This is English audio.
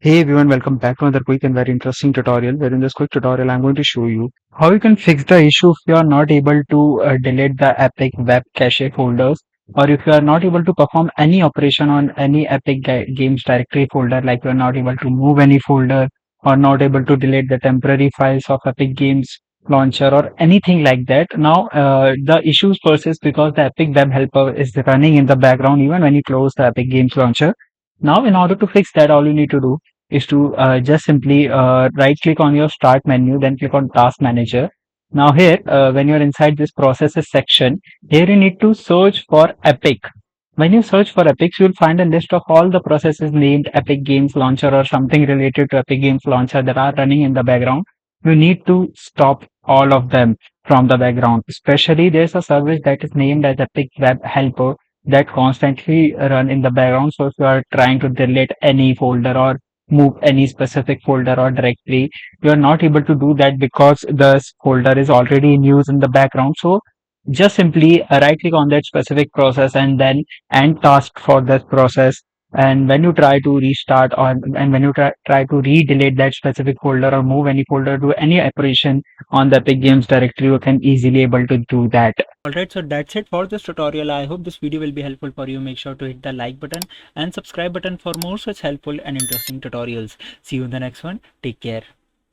Hey everyone, welcome back to another quick and very interesting tutorial. Where in this quick tutorial, I'm going to show you how you can fix the issue if you are not able to delete the Epic Web Cache folders, or if you are not able to perform any operation on any Epic Games directory folder, like you are not able to move any folder or not able to delete the temporary files of Epic Games launcher or anything like that. Now, the issues persist because the Epic Web Helper is running in the background even when you close the Epic Games launcher. Now, in order to fix that, all you need to do is to just simply right click on your start menu, then click on task manager. Now here, when you're inside this processes section, here you need to search for Epic. When you search for Epics, you'll find a list of all the processes named Epic Games Launcher or something related to Epic Games Launcher that are running in the background. You need to stop all of them from the background. Especially there's a service that is named as Epic Web Helper that constantly run in the background. So if you are trying to delete any folder or move any specific folder or directory, you are not able to do that because the folder is already in use in the background. So just simply right click on that specific process and then end task for that process. And when you try to restart or and when you try to re-delete that specific folder or move any folder to any operation on the Epic Games directory, you can easily able to do that. Alright, so that's it for this tutorial. I hope this video will be helpful for you. Make sure to hit the like button and subscribe button for more such helpful and interesting tutorials. See you in the next one. Take care.